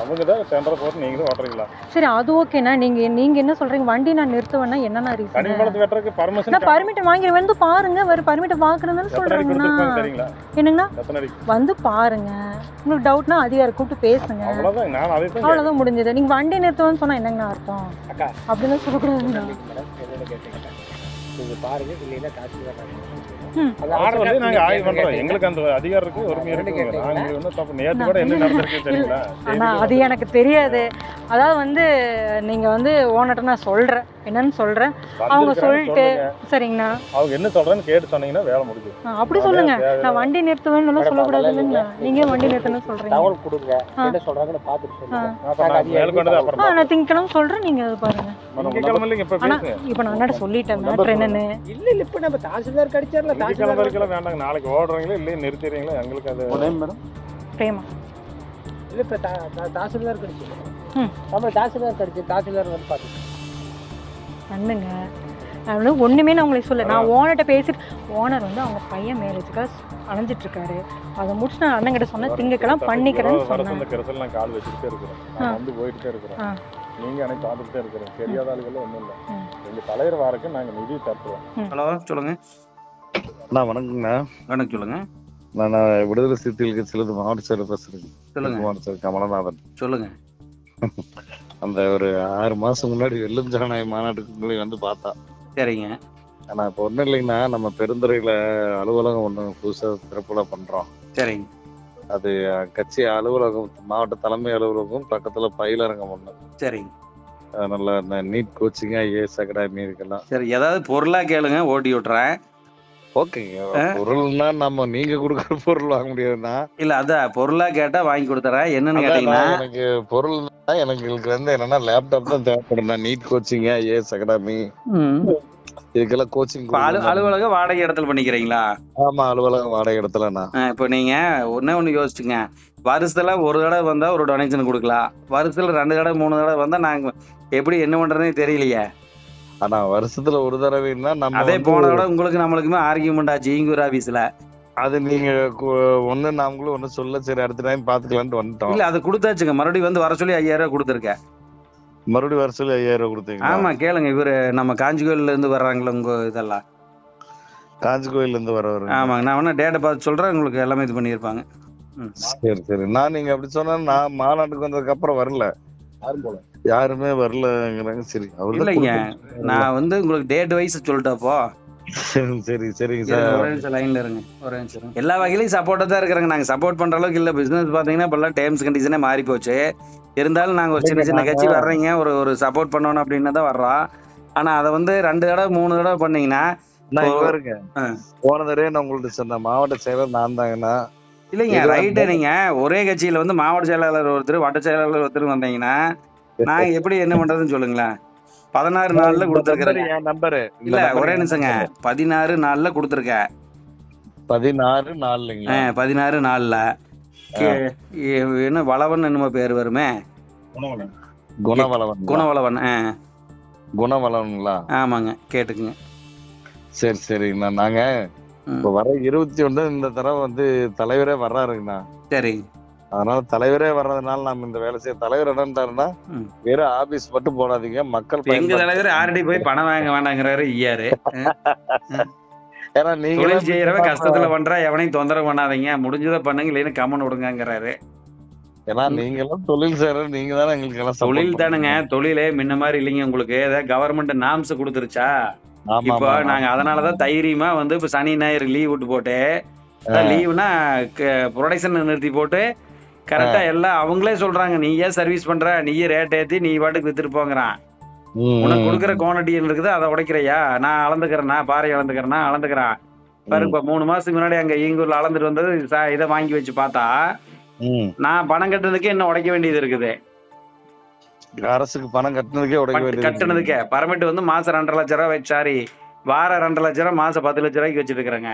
அவங்க தான் டெண்டர் போட்டு நீங்க தான் ஓட்டுறீங்களா? சரி அது ஓகேண்ணா. நீங்க என்ன சொல்றீங்க? வண்டி நான் நிறுத்துவேன்னா என்னண்ணா ரீசன்? கனிமலத்து வெட்டுறதுக்கு பர்மிஷன் நான் பர்மிட் வாங்கி வந்து பாருங்க. பர்மிட் வாங்குறதுன்னு சொல்றேங்கண்ணா. தெரியுங்களா? என்னங்கண்ணா? எத்தனை அடி? வந்து பாருங்க. உங்களுக்கு டவுட்னா அதிகாரி கூப்பிட்டு பேசுங்க. அவ்வளவுதான். நான் அதை தான் அவ்வளவுதான் முடிஞ்சது. நீங்க வண்டி நிறுத்துவேன்னு சொன்னா என்னங்கண்ணா அர்த்தம்? அக்கா அப்படின்னு சொல்லக்கூடாதுண்ணா. நீங்க பாருங்க, இல்லைன்னா காசு வேண்டாம். ஆர்டர் வந்து நாங்க ஆய்வு பண்றோம். எங்களுக்கு அந்த அதிகாரம் இருக்கு, உரிமை இருக்கு. நாங்க வந்து தப்பு நேத்து கூட என்ன நடந்திருக்கு தெரியுங்களா? ஆனா அது எனக்கு தெரியாது. அதாவது வந்து நீங்க வந்து ஓனர்ட்ட நான் சொல்றேன், என்னன்னு சொல்றேன். அவங்க சொல்லிட்டு சரிங்கண்ணா அவங்க என்ன சொல்றேன்னு கேட்டு சொன்னீங்கன்னா வேலை முடிஞ்சு. அப்படி சொல்லுங்க. நான் வண்டி நிறுத்துவேன்னு சொல்லக்கூடாது இல்லைங்களா? நீங்க வண்டி நிறுத்தணும்னு சொல்றீங்க. தகவல் கொடுங்க, என்ன சொல்றாங்கன்னு பார்த்துட்டு சொல்லுங்க. மேல்கொண்டது அப்புறம் நான் திங்கக்கிழமை சொல்றேன். நீங்க அது பாருங்க. இல்லைங்க இப்ப ஆனா பேசுங்க. இப்ப நான் அண்ணாட்ட சொல்லிட்டேன் மேட்ரு என்னன்னு. இல்ல இப்ப நம்ம தாசில்தார் கடிச்சார்ல, திங்கக்கிழமை வரைக்கும் வேண்டாங்க. நாளைக்கு ஓடுறீங்களா இல்லையே நிறுத்திடுறீங்களா? எங்களுக்கு அது மேடம் பிரேமா. இல்ல இப்ப தாசில்தார் கடிச்சு நம்ம தாசில்தார் கடிச்சு தாசில்தார் வந்து பார்த்து பண்ணுங்க. நான் வந்து ஒண்ணுமே நான் உங்களுக்கு சொல்ல. நான் ஓனர்கிட்ட பேசிட்டு ஓனர் வந்து அவங்க பையன் மேரேஜுக்காக அலைஞ்சிட்டு இருக்காரு. அதை முடிச்சு நான் அண்ணன் கிட்ட சொன்னேன் திங்கக்கிழமை பண்ணிக்கிறேன்னு சொன்னேன். கரசல் நான் கால் வச்சுக்கிட்டே இருக்கிறேன். நான் வந்து போயிட்டே இருக்கிறேன். நீங்க எனக்கு பார்த்துட்டே இருக்கிறேன். தெரியாத ஆளுகள் ஒன்றும் இல்லை. எங்க தலைவர் வாரக்கு நாங்கள் நிதி தட்டுவோம். ஹலோ சொல்லுங்க. அண்ணா வணக்கங்கண்ணா. வணக்கம் சொல்லுங்க. நான் விடுதலை சிறுத்தைகள் கட்சியிலிருந்து மாவட்ட செயலர் பேசுறேன். சொல்லுங்க. மாவட்ட செயலர் கமலநாதன். சொல்லுங்க. அந்த ஒரு 6 மாசம் முன்னாடி வெள்ளும் ஜனநாயக மாநாட்டுக்கு முன்னாடி வந்து பார்த்தா. சரிங்க. ஆனா இப்போ ஒன்றும் இல்லைங்கண்ணா, நம்ம பெருந்துறையில அலுவலகம் ஒன்று புதுசாக சிறப்புல பண்றோம். சரிங்க. அது கட்சி அலுவலகம், மாவட்ட தலைமை அலுவலகம் பக்கத்துல பயிலரங்கம் ஒன்று. சரிங்க. நல்ல நீட் கோச்சிங், ஐஏஎஸ் அகாடமி இருக்கலாம். சரி, ஏதாவது பொருளா கேளுங்க, ஓட்டி விட்டுறேன். ஓகேங்க. பொருள்னா நம்ம நீங்க கொடுக்குற பொருள் வாங்க முடியாதுண்ணா. இல்ல அதான் பொருளா கேட்டா வாங்கி கொடுத்துறேன். என்னன்னு கேட்டீங்கன்னா எனக்கு பொருள் எனக்கு வந்து என்னன்னா லேப்டாப் தான் தேவைப்படும்ண்ணா. நீட் கோச்சிங், ஐஏஎஸ் அகாடமி இதுக்கெல்லாம் கோச்சிங். அலுவலகம் வாடகை இடத்துல பண்ணிக்கிறீங்களா? ஆமா, அலுவலகம் வாடகை இடத்துலண்ணா. இப்போ நீங்க ஒண்ணு யோசிச்சுங்க. வருஷத்துல ஒரு தடவை வந்தா ஒரு டொனேஷன் கொடுக்கலாம். வருஷத்துல 2 தடவை 3 தடவை வந்தா நாங்க எப்படி என்ன பண்றதுன்னு தெரியலையே. ஆனா வருஷத்துல ஒரு தடவைன்னா நம்ம அதே போன தடவை உங்களுக்கு நம்மளுக்குமே ஆர்கியூமெண்ட் ஆச்சு ஈங்கூர் ஆபீஸ்ல. அது நீங்க ஒண்ணு நாமளும் ஒண்ணு சொல்ல, சரி அடுத்த டைம் பாத்துக்கலான்ட்டு வந்துட்டோம். இல்ல அது கொடுத்தாச்சுங்க. மறுபடியும் வந்து வர சொல்லி 5000 ரூபாய் கொடுத்துருக்கேன். மறுபடியும் வர சொல்லி 5000 ரூபாய் கொடுத்தீங்க? ஆமா கேளுங்க. இவரு நம்ம காஞ்சி கோயில்ல இருந்து வர்றாங்களா உங்க இதெல்லாம்? காஞ்சி கோயில்ல இருந்து வரவர். ஆமாங்க. நான் வேணா டேட்டா பார்த்து சொல்றேன், உங்களுக்கு எல்லாமே இது பண்ணியிருப்பாங்க. சரி சரி. நான் நீங்க அப்படி சொன்னா நான் மாநாட்டுக்கு வந்ததுக்கு அப்புறம் வரல, யாருமே வரலங்கிறாங்க. சரி இல்லைங்க, நான் வந்து உங்களுக்கு டேட் வைஸ் சொல்லிட்டப்போ. சரி சரிங்க சார். ஒரே நிமிஷம் லைன்ல இருங்க. ஒரே நிமிஷம். எல்லா வகையிலையும் சப்போர்ட்டா தான் இருக்கிறாங்க. நாங்க சப்போர்ட் பண்ற அளவுக்கு இல்ல. பிசினஸ் பாத்தீங்கன்னா இப்பெல்லாம் டேர்ம்ஸ் கண்டிஷனே மாறி போச்சு. இருந்தாலும் நாங்க ஒரு சின்ன கட்சி வர்றீங்க, ஒரு சப்போர்ட் பண்ணணும் அப்படின்னு தான் வர்றோம். ஆனா அதை வந்து 2 தடவை 3 தடவை பண்ணீங்கன்னா போன தடவை நான் உங்கள்ட்ட சொன்ன மாவட்ட செயலர் நான் தாங்கண்ணா. இல்லைங்க ரைட்டு. நீங்க ஒரே கட்சியில வந்து மாவட்ட செயலாளர் ஒருத்தர், வட்ட செயலாளர் ஒருத்தர் வந்தீங்கன்னா நாங்க எப்படி என்ன பண்றதுன்னு சொல்லுங்களேன். 16 நாள்ல கொடுத்துருக்கேன். என் நம்பரு இல்ல ஒரே நிமிஷங்க. 16 நாள்ல கொடுத்துருக்கேன். 16 நாள்லங்களா? 16 நாள்ல என்ன வளவன் என்னமோ பேர் வருமே, குணவளவன். குணவளவன். குணவளவன்ங்களா? ஆமாங்க, கேட்டுக்குங்க. சரி சரிங்கண்ணா. நாங்க இப்ப வர 21 இந்த தடவை வந்து தலைவரே வர்றாருங்கண்ணா. சரி. அதனால தலைவரே வர்றதுனால நம்ம இந்த வேலை செய்ய. தலைவர் என்னன்றாருன்னா வெறும் ஆபீஸ் மட்டும் போடாதீங்க, மக்கள் எங்க தலைவர் ஆர்டி போய் பணம் வாங்க வேண்டாங்கிறாரு ஐயாரு. ஏன்னா நீங்க தொழில் செய்யறவ கஷ்டத்துல பண்றா, எவனையும் தொந்தரவு பண்ணாதீங்க, முடிஞ்சதை பண்ணுங்க, இல்லைன்னு கம்மன் விடுங்கிறாரு. ஏன்னா நீங்க எல்லாம் தொழில் செய்யற, நீங்க தானே எங்களுக்கு எல்லாம் தொழில் தானுங்க. தொழிலே முன்ன மாதிரி இல்லைங்க. உங்களுக்கு ஏதாவது கவர்மெண்ட் நாம்ஸ் கொடுத்துருச்சா? இப்போ நாங்க அதனாலதான் தைரியமா வந்து இப்ப சனி ஞாயிறு லீவ் விட்டு போட்டு, லீவுனா ப்ரொடக்ஷன் நிறுத்தி போட்டு கரெக்டா எல்லாம் அவங்களே சொல்றாங்க, நீ ஏன் சர்வீஸ் பண்ற, நீயே ரேட் ஏத்தி நீ பாட்டுக்கு வித்துட்டு போங்கிறான். உனக்கு கொடுக்குற குவான்டிட்டி இருக்குது, அதை உடைக்கிறையா? நான் அளந்துக்கிறேன்னா, பாறை அளந்துக்கிறேன்னா அளந்துக்கிறேன். பாரு இப்ப 3 மாசத்துக்கு முன்னாடி அங்க ஈங்கூர்ல அளந்துட்டு வந்தது இதை வாங்கி வச்சு பார்த்தா நான் பணம் கட்டுறதுக்கே இன்னும் உடைக்க வேண்டியது இருக்குது. அரசுக்கு பணம் கட்டுனதுக்கே கட்டுனதுக்கே பர்மிட் வந்து மாசம் 2.5 லட்சம் ரூபாய், சாரி வாரம் 2 லட்சம் ரூபாய், மாசம் 10 லட்சம் ரூபாய்க்கு வச்சுட்டு இருக்கிறேங்க.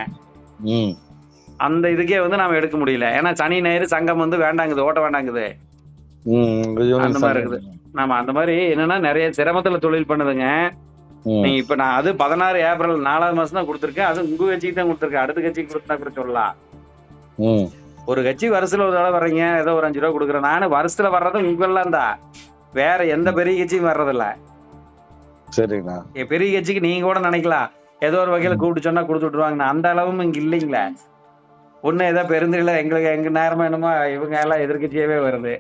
அந்த இதுக்கே வந்து நாம எடுக்க முடியல. ஏன்னா சனி ஞாயிறு சங்கம் வந்து வேண்டாங்குது, ஓட்ட வேண்டாங்குது. அந்த மாதிரி இருக்குது. நாம அந்த மாதிரி என்னன்னா நிறைய சிரமத்துல தொழில் பண்ணுதுங்க. நீங்க இப்ப நான் அது 16 ஏப்ரல் 4வது மாசம் தான் கொடுத்துருக்கேன். அது உங்க கட்சிக்கு தான் கொடுத்துருக்கேன். அடுத்த கட்சிக்கு கொடுத்தா கூட சொல்லலாம். ஒரு கட்சி வருஷத்துல ஒரு தடவை வர்றீங்க, ஏதோ ஒரு 5 ரூபா கொடுக்குறேன். நானும் வருஷத்துல வர்றது உங்களெல்லாம் தான், வேற எந்த பெரிய கட்சியும் வர்றதில்ல. சரிண்ணா. பெரிய கட்சிக்கு நீங்க கூட நினைக்கலாம் ஏதோ ஒரு வகையில கூப்பிட்டு சொன்னா கொடுத்து விட்டுருவாங்க. அந்த அளவும் இங்க இல்லைங்களே. ஒண்ணு ஏதோ பெருந்தில எங்களுக்கு எங்க நேரமா என்னமோ இவங்க எல்லாம் எதிர்கட்சியாவே வருது.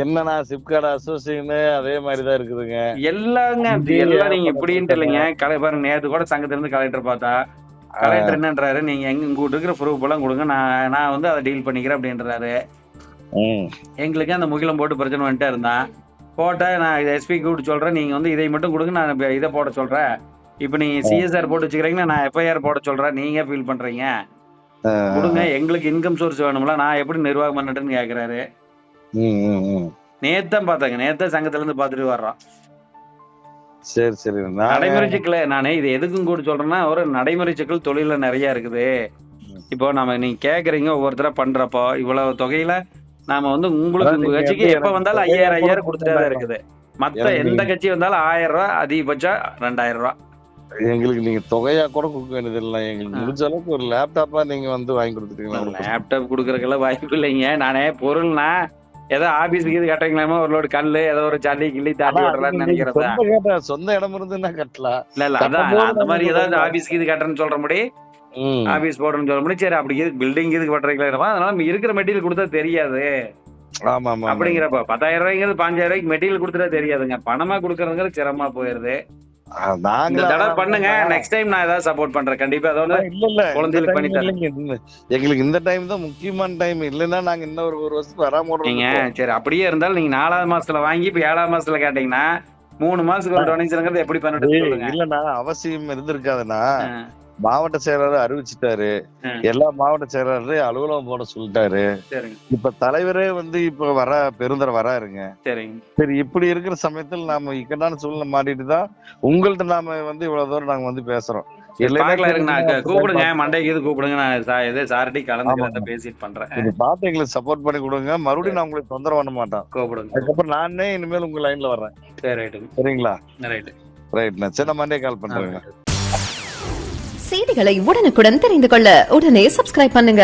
என்னன்னா சிப்கார்டு அசோசியேஷன் அதே மாதிரிதான் இருக்குதுங்க எல்லாங்க. எல்லாம் நீங்க இப்படின்ட்டு இல்லைங்க. பாருங்க, நேற்று கூட சங்கத்துல இருந்து கலெக்டர் பார்த்தா, கலெக்டர் என்னன்றாரு, நீங்க எங்க இருக்கிற ப்ரூஃப் எல்லாம் கொடுங்க, நான் வந்து அதை டீல் பண்ணிக்கிறேன் அப்படின்றாரு. எங்களுக்கு அந்த முகிலம் போட்டு பிரச்சனை வந்துட்டே இருந்தான். போட்டா நான் எஸ்பி கூப்பிட்டு சொல்றேன், நீங்க வந்து இதை மட்டும் கொடுங்க, நான் இதை போட சொல்றேன். இப்ப நீங்க சிஎஸ்ஆர் போட்டு வச்சுக்கிறீங்கன்னா நான் எஃப்ஐஆர் போட சொல்றேன், நீங்க ஃபீல் பண்றீங்க, கொடுங்க, எங்களுக்கு இன்கம் சோர்ஸ் வேணும்ல, நான் எப்படி நிர்வாகம் பண்ணட்டுன்னு கேக்குறாரு. நேத்தான் பார்த்தாங்க, நேத்தான் சங்கத்துல இருந்து பாத்துட்டு வர்றோம். சரி சரி. நடைமுறை சிக்கல நானே இது எதுக்கும் கூட சொல்றேன்னா, ஒரு நடைமுறை சிக்கல் தொழில நிறைய இருக்குது. இப்போ நம்ம நீங்க கேக்குறீங்க ஒவ்வொருத்தரா பண்றப்போ இவ்வளவு தொகையில நாம வந்து உங்களுக்கு உங்க கட்சிக்கு எப்ப வந்தாலும் 5000 கொடுத்துட்டே இருக்குது. மத்த எந்த கட்சி வந்தாலும் 1000 ரூபாய், அதிகபட்சம் 2000 ரூபாய். எங்களுக்கு நீங்க தொகையா கூட கொடுக்க வேண்டியது இல்லை, எங்களுக்கு முடிஞ்ச அளவுக்கு ஒரு லேப்டாப்பா நீங்க வந்து வாங்கி கொடுத்துட்டீங்களா? லேப்டாப் கொடுக்கறதுக்கெல்லாம் வாய்ப்பு இல்லைங்க. நானே பொருள்னா ஏதோ ஆபீஸுக்கு இது கட்டுறீங்களாமோ, ஒரு லோடு கல்லு ஏதோ ஒரு சல்லி கிள்ளி தாண்டி விடலாம்னு நினைக்கிறதா? சொந்த இடம் இருந்துன்னா கட்டலாம். இல்ல அதான் அந்த மாதிரி ஏதாவது ஆபீஸ்க்கு இது கட்டுறேன்னு சொல்ற முடி, ஆபீஸ் போடுறேன்னு சொல்ல முடியும். சரி, அப்படி பில்டிங் இதுக்கு பண்றீங்களா? அதனால இருக்கிற மெட்டீரியல் கொடுத்தா தெரியாது. ஆமா ஆமா. அப்படிங்கிறப்ப 10,000 ரூபாய்ங்கிறது 5,000 ரூபாய்க்கு மெட்டீரியல் கொடுத்துட்டா தெரியாதுங்க. பணமா கொடுக்கறதுங்கிறது சிரமமா போயிருது. இந்த தடவை பண்ணுங்க, நெக்ஸ்ட் டைம் நான் ஏதாவது சப்போர்ட் பண்றேன் கண்டிப்பா. அதோட இல்ல குழந்தைகளுக்கு பண்ணி தரேன். எங்களுக்கு இந்த டைம் தான் முக்கியமான டைம், இல்லன்னா நாங்க இன்னும் ஒரு வருஷத்துக்கு வராம நீங்க சரி அப்படியே இருந்தாலும் நீங்க 4வது மாசத்துல வாங்கி இப்ப 7வது மாசத்துல கேட்டீங்கன்னா 3 மாசத்துக்கு ஒரு டொனேஷன்ங்கிறது எப்படி பண்ணிட்டு சொல்லுங்க. இல்லன்னா அவசியம் இருந்திருக்காதுன்னா மாவட்ட செயலாளர் அறிவிச்சுட்டாரு, எல்லா மாவட்ட செயலாளரையும் அலுவலகம் போட சொல்லிட்டாரு. இப்ப தலைவரே வந்து இப்ப பெருந்தர வராருங்க. சரி, இப்படி இருக்கிற சமயத்துல நாம இக்கட்டான சூழ்நிலை மாட்டிட்டு தான் உங்கள்ட்ட நாம வந்து இவ்வளவு தூரம் நாங்க வந்து பேசுறோம். கூப்பிடுங்க, மண்டைக்கு இது கூப்பிடுங்க, நான் சார்ட்டி கலந்து பேசிட்டு பண்றேன். பார்த்து எங்களுக்கு சப்போர்ட் பண்ணி கொடுங்க. மறுபடியும் நான் உங்களுக்கு தொந்தரவு பண்ண மாட்டேன். கூப்பிடுங்க. அதுக்கப்புறம் நானே இனிமேல் உங்க லைன்ல வர்றேன். சரிங்களா? ரைட். சரி, நான் மண்டே கால் பண்றேங்க. செய்திகளை உடனுக்குடன் தெரிந்து கொள்ள உடனே சப்ஸ்கிரைப் பண்ணுங்க.